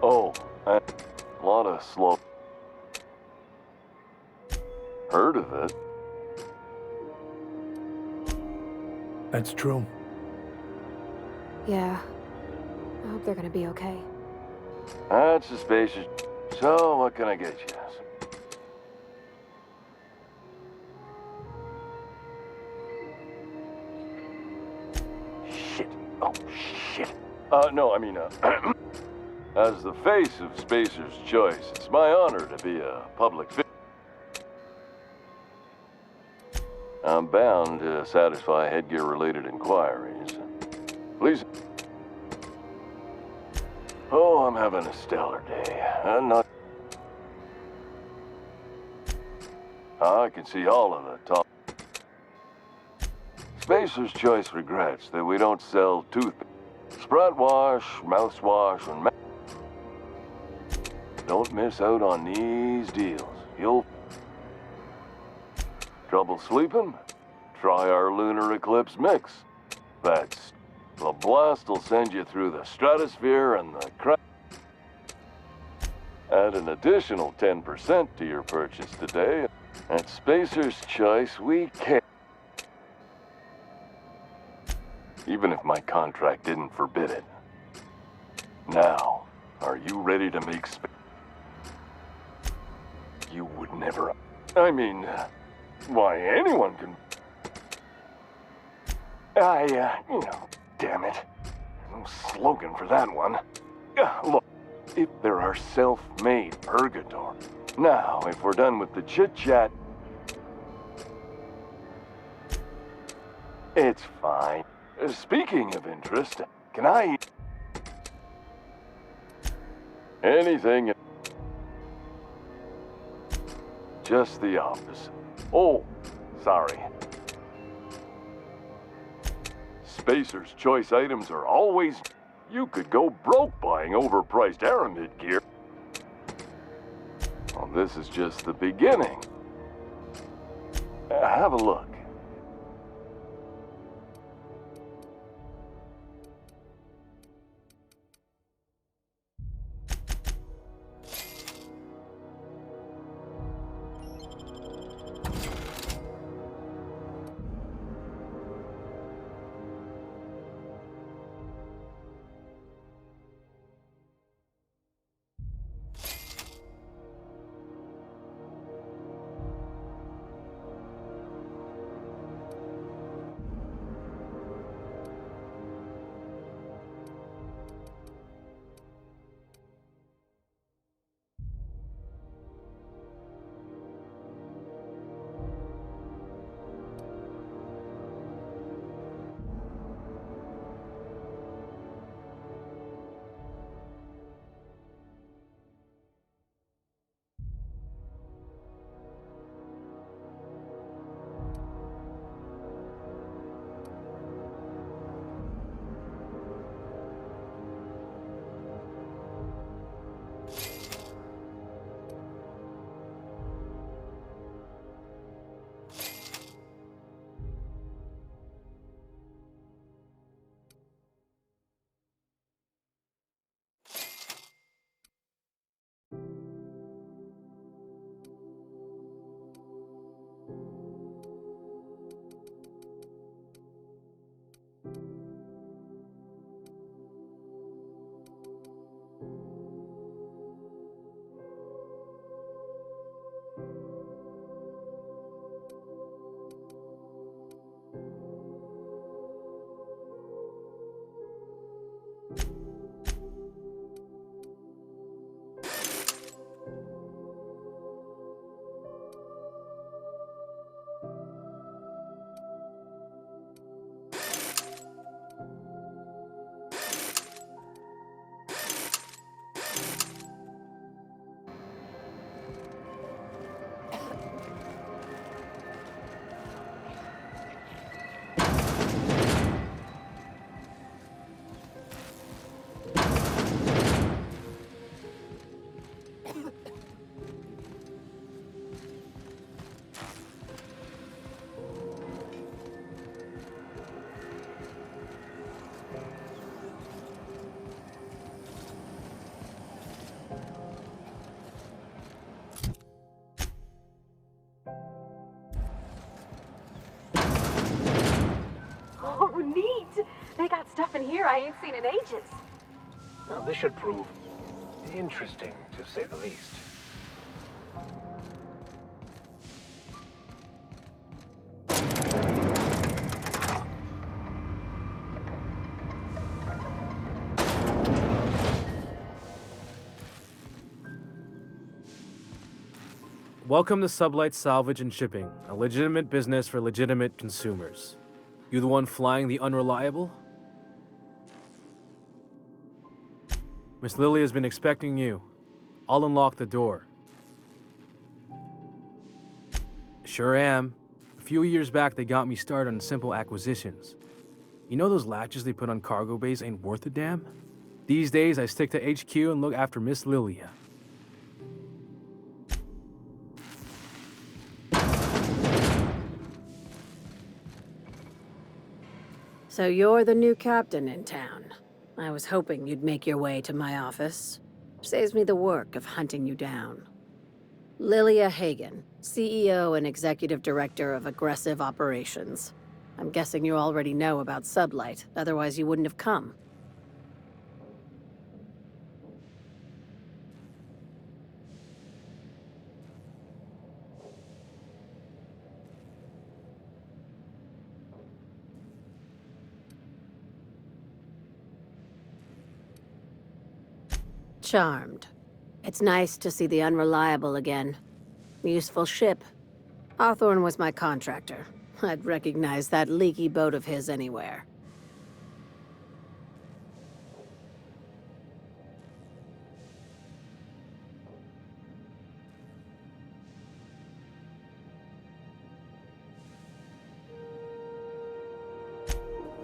Oh, a lot of slow. Heard of it? That's true. Yeah. I hope they're gonna be okay. That's suspicious. So, what can I get you? Shit. Oh, shit. No, I mean, as the face of Spacer's Choice, it's my honor to be a public figure. I'm bound to satisfy headgear-related inquiries. Please. Oh, I'm having a stellar day. I'm not. I can see all of the top. Spacer's Choice regrets that we don't sell toothpaste, Sprat wash, mouthwash, and don't miss out on these deals. You'll trouble sleeping? Try our lunar eclipse mix. That's the blast will send you through the stratosphere and the crack. Add an additional 10% to your purchase today. At Spacer's Choice, we care. Even if my contract didn't forbid it. Now, are you ready to make space? You would never. I mean, why anyone can. Damn it. No slogan for that one. Look, if there are self-made purgatory. Now, if we're done with the chit-chat, it's fine. Speaking of interest, can I eat anything? Just the opposite. Oh, sorry. Spacer's Choice items are always... You could go broke buying overpriced Aramid gear. Well, this is just the beginning. Have a look. here I ain't seen in ages. Now, this should prove interesting, to say the least. Welcome to Sublight Salvage and Shipping, a legitimate business for legitimate consumers. You the one flying the Unreliable? Miss Lily has been expecting you. I'll unlock the door. Sure am. A few years back, they got me started on simple acquisitions. You know those latches they put on cargo bays ain't worth a damn? These days, I stick to HQ and look after Miss Lilia. So you're the new captain in town. I was hoping you'd make your way to my office. Saves me the work of hunting you down. Lilia Hagen, CEO and Executive Director of Aggressive Operations. I'm guessing you already know about Sublight, otherwise you wouldn't have come. Charmed. It's nice to see the Unreliable again. Useful ship. Hawthorne was my contractor. I'd recognize that leaky boat of his anywhere.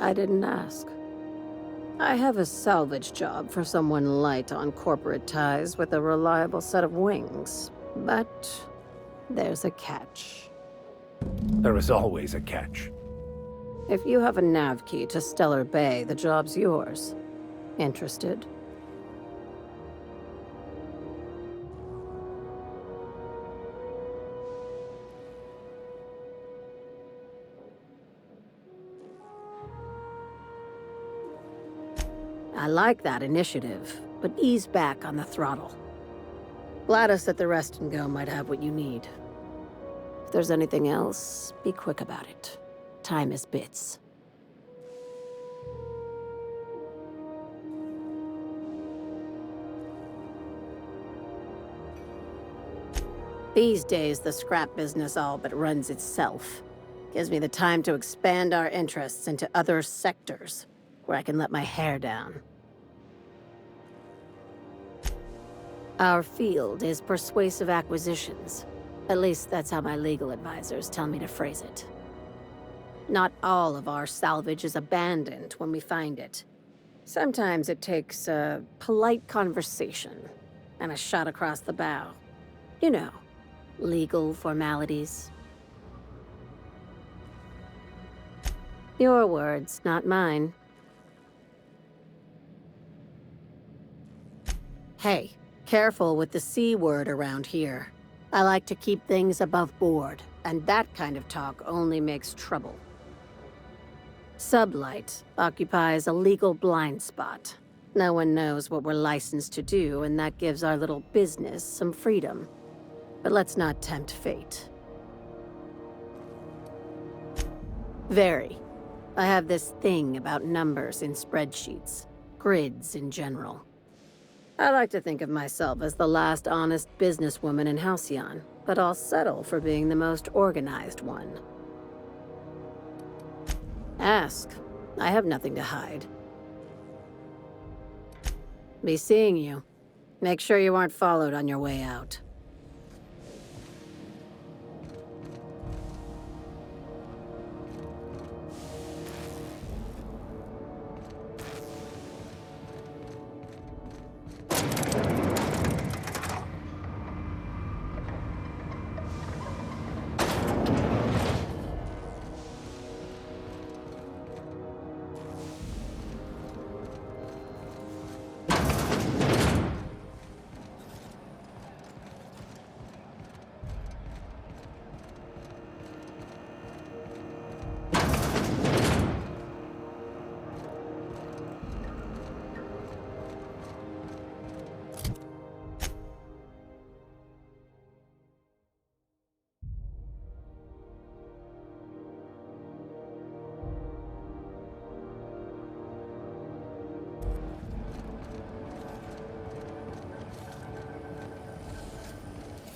I didn't ask. I have a salvage job for someone light on corporate ties with a reliable set of wings. But there's a catch. There is always a catch. If you have a nav key to Stellar Bay, the job's yours. Interested? I like that initiative, but ease back on the throttle. Gladys at the Rest and Go might have what you need. If there's anything else, be quick about it. Time is bits. These days, the scrap business all but runs itself. Gives me the time to expand our interests into other sectors, where I can let my hair down. Our field is persuasive acquisitions. At least that's how my legal advisors tell me to phrase it. Not all of our salvage is abandoned when we find it. Sometimes it takes a polite conversation and a shot across the bow. You know, legal formalities. Your words, not mine. Hey, careful with the C word around here. I like to keep things above board, and that kind of talk only makes trouble. Sublight occupies a legal blind spot. No one knows what we're licensed to do, and that gives our little business some freedom. But let's not tempt fate. Very. I have this thing about numbers in spreadsheets, grids in general. I like to think of myself as the last honest businesswoman in Halcyon, but I'll settle for being the most organized one. Ask. I have nothing to hide. Be seeing you. Make sure you aren't followed on your way out.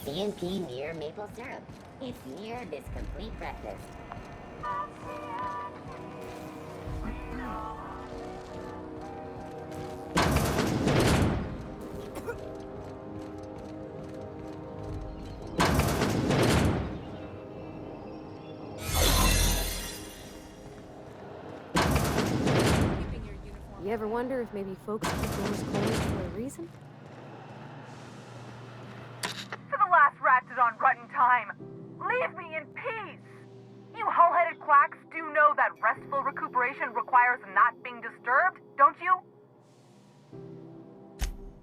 CNP near maple syrup. It's near this complete breakfast. You ever wonder if maybe folks keep doors closed for a reason? To the last ratchet on Rutton time, leave me in peace! You hull-headed quacks do know that restful recuperation requires not being disturbed, don't you?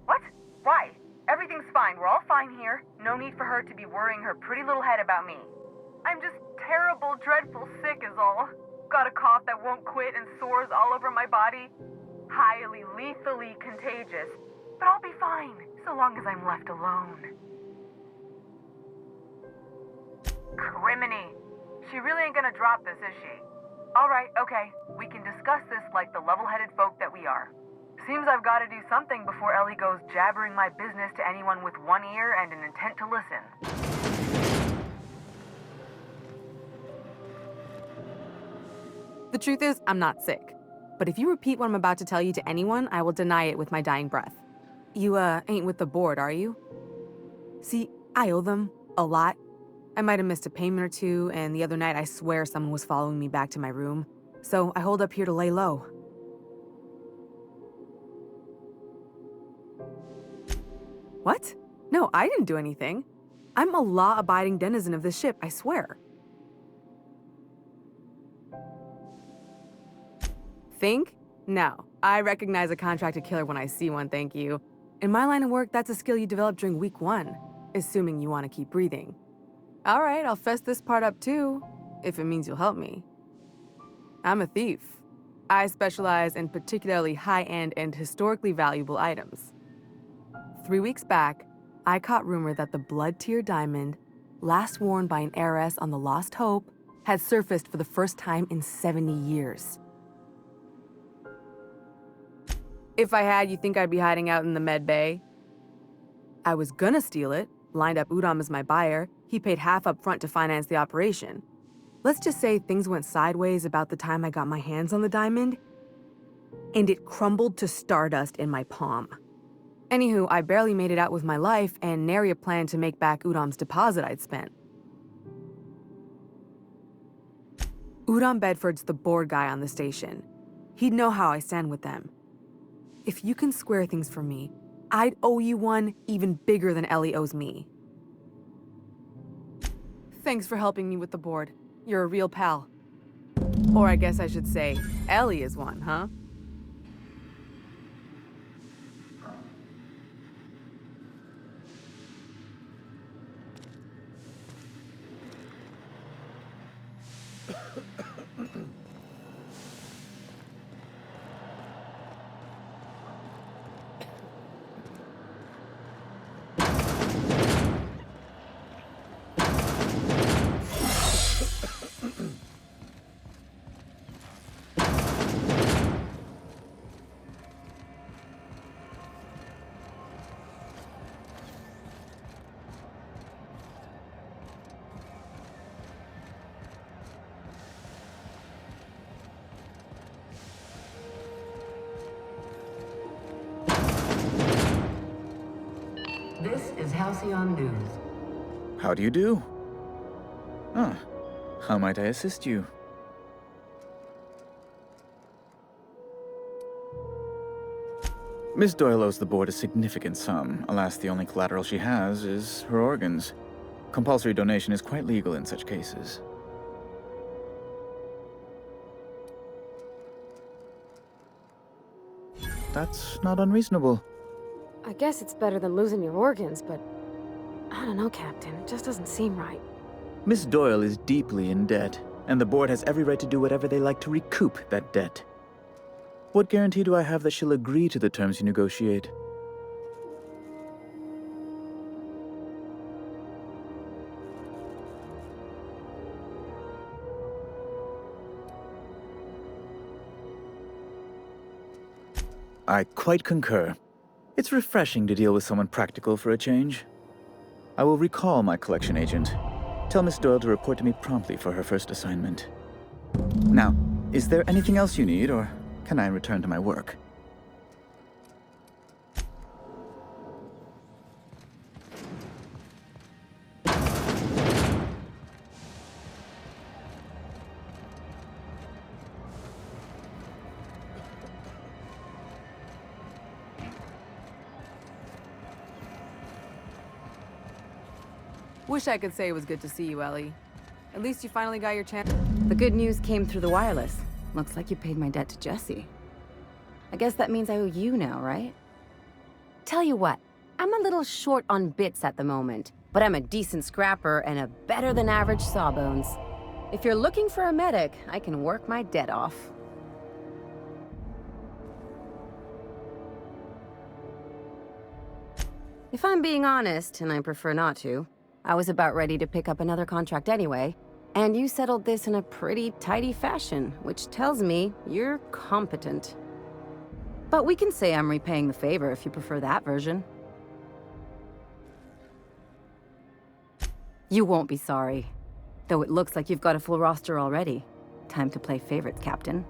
What? Why? Everything's fine. We're all fine here. No need for her to be worrying her pretty little head about me. I'm just terrible, dreadful sick is all. Got a cough that won't quit and sores all over my body. Highly lethally contagious. But I'll be fine, so long as I'm left alone. Criminy. She really ain't gonna drop this, is she? Alright, okay. We can discuss this like the level-headed folk that we are. Seems I've gotta do something before Ellie goes jabbering my business to anyone with one ear and an intent to listen. The truth is, I'm not sick. But if you repeat what I'm about to tell you to anyone, I will deny it with my dying breath. You, ain't with the board, are you? See, I owe them a lot. I might have missed a payment or two, and the other night I swear someone was following me back to my room. So I hold up here to lay low. What? No, I didn't do anything. I'm a law-abiding denizen of this ship, I swear. Think? No. I recognize a contracted killer when I see one, thank you. In my line of work, that's a skill you develop during week 1, assuming you want to keep breathing. All right, I'll fess this part up too, if it means you'll help me. I'm a thief. I specialize in particularly high-end and historically valuable items. 3 weeks back, I caught rumor that the Blood Tier diamond, last worn by an heiress on the Lost Hope, had surfaced for the first time in 70 years. If I had, you think I'd be hiding out in the med bay? I was gonna steal it, lined up Udom as my buyer. He paid half up front to finance the operation. Let's just say things went sideways about the time I got my hands on the diamond, and it crumbled to stardust in my palm. Anywho, I barely made it out with my life, and nary a plan to make back Udom's deposit I'd spent. Udom Bedford's the board guy on the station. He'd know how I stand with them. If you can square things for me, I'd owe you one even bigger than Ellie owes me. Thanks for helping me with the board. You're a real pal. Or I guess I should say, Ellie is one, huh? This is Halcyon News. How do you do? Ah, how might I assist you? Miss Doyle owes the board a significant sum. Alas, the only collateral she has is her organs. Compulsory donation is quite legal in such cases. That's not unreasonable. I guess it's better than losing your organs, but I don't know, Captain. It just doesn't seem right. Miss Doyle is deeply in debt, and the board has every right to do whatever they like to recoup that debt. What guarantee do I have that she'll agree to the terms you negotiate? I quite concur. It's refreshing to deal with someone practical for a change. I will recall my collection agent. Tell Miss Doyle to report to me promptly for her first assignment. Now, is there anything else you need, or can I return to my work? Wish I could say it was good to see you, Ellie. At least you finally got your chance. The good news came through the wireless. Looks like you paid my debt to Jesse. I guess that means I owe you now, right? Tell you what, I'm a little short on bits at the moment, but I'm a decent scrapper and a better-than-average sawbones. If you're looking for a medic, I can work my debt off. If I'm being honest, and I prefer not to, I was about ready to pick up another contract anyway, and you settled this in a pretty tidy fashion, which tells me you're competent. But we can say I'm repaying the favor if you prefer that version. You won't be sorry. Though it looks like you've got a full roster already. Time to play favorites, Captain.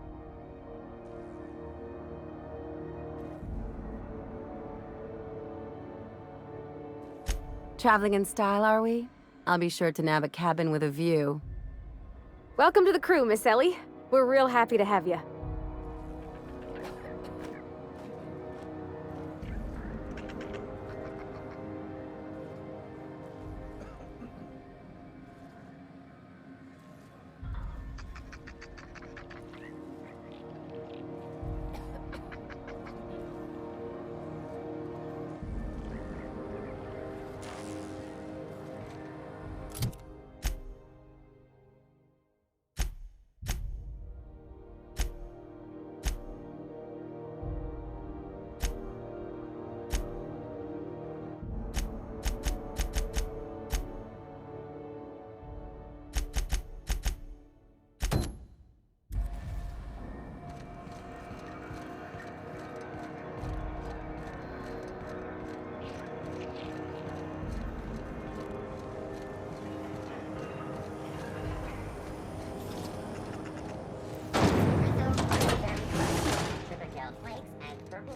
Traveling in style, are we? I'll be sure to nab a cabin with a view. Welcome to the crew, Miss Ellie. We're real happy to have you.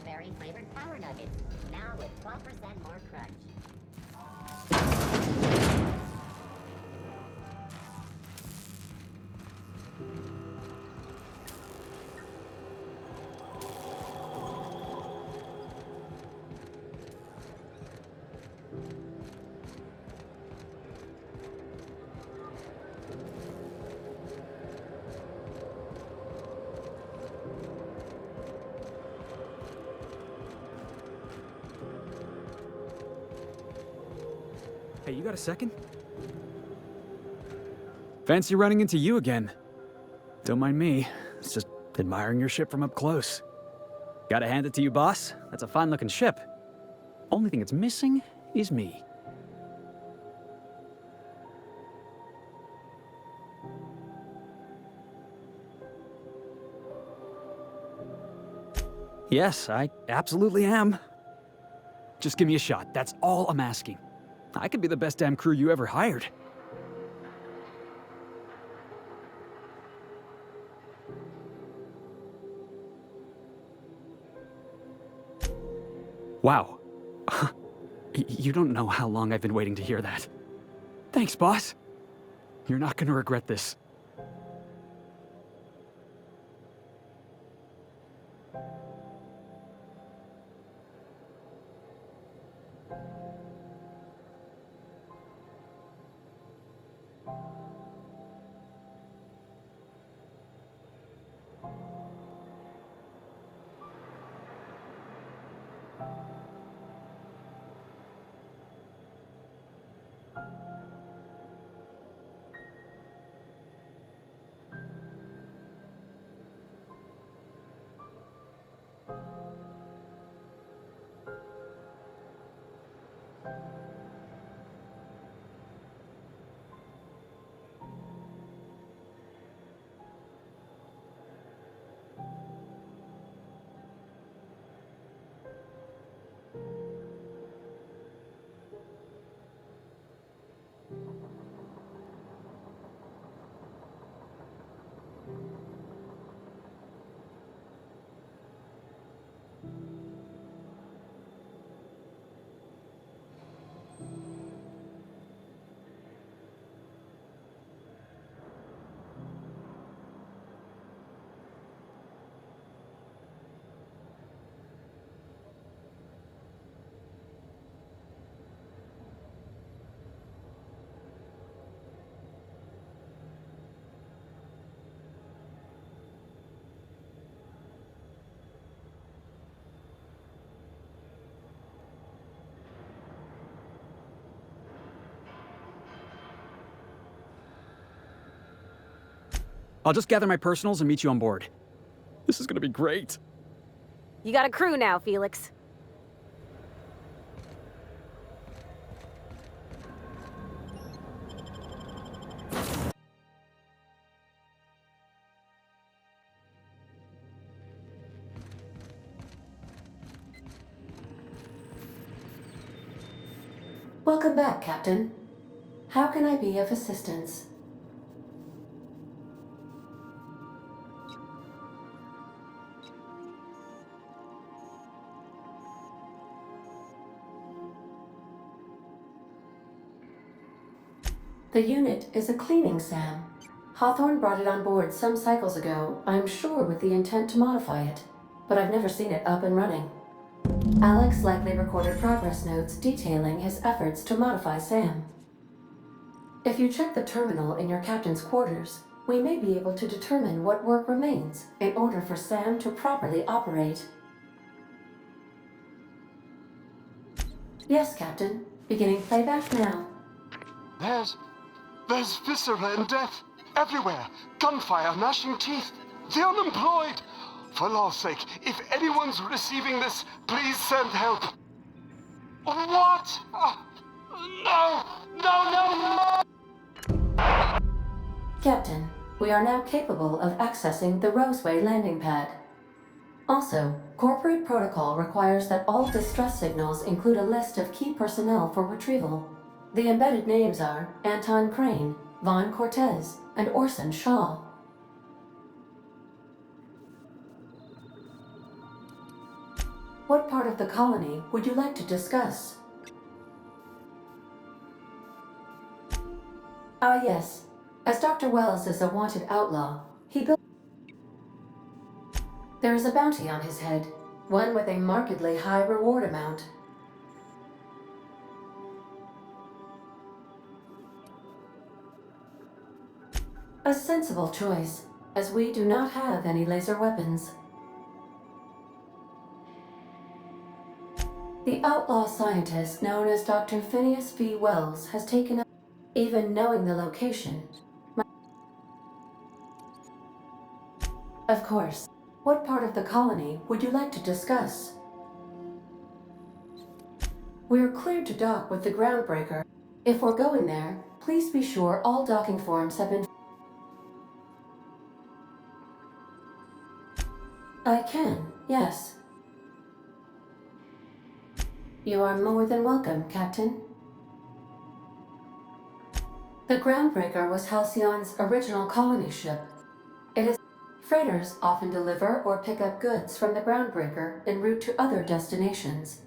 Berry flavored power nuggets, now with 12% more crunch. Hey, you got a second? Fancy running into you again. Don't mind me. It's just admiring your ship from up close. Gotta hand it to you, boss. That's a fine-looking ship. Only thing it's missing is me. Yes, I absolutely am. Just give me a shot. That's all I'm asking. I could be the best damn crew you ever hired. Wow. You don't know how long I've been waiting to hear that. Thanks, boss. You're not gonna regret this. I'll just gather my personals and meet you on board. This is gonna be great. You got a crew now, Felix. Welcome back, Captain. How can I be of assistance? The unit is a cleaning SAM. Hawthorne brought it on board some cycles ago, I'm sure with the intent to modify it, but I've never seen it up and running. Alex likely recorded progress notes detailing his efforts to modify SAM. If you check the terminal in your captain's quarters, we may be able to determine what work remains in order for SAM to properly operate. Yes, Captain. Beginning playback now. There's viscera and death everywhere. Gunfire, gnashing teeth. The unemployed. For law's sake, if anyone's receiving this, please send help. What? No! No, no, no! Captain, we are now capable of accessing the Roseway landing pad. Also, corporate protocol requires that all distress signals include a list of key personnel for retrieval. The embedded names are Anton Crane, Vaughn Cortez, and Orson Shaw. What part of the colony would you like to discuss? Ah, yes. As Dr. Wells is a wanted outlaw, he built... There is a bounty on his head, one with a markedly high reward amount. A sensible choice, as we do not have any laser weapons. The outlaw scientist known as Dr. Phineas V. Wells has taken up, even knowing the location. Of course. What part of the colony would you like to discuss? We're cleared to dock with the Groundbreaker. If we're going there, please be sure all docking forms have been... I can, yes. You are more than welcome, Captain. The Groundbreaker was Halcyon's original colony ship. It is... Freighters often deliver or pick up goods from the Groundbreaker en route to other destinations.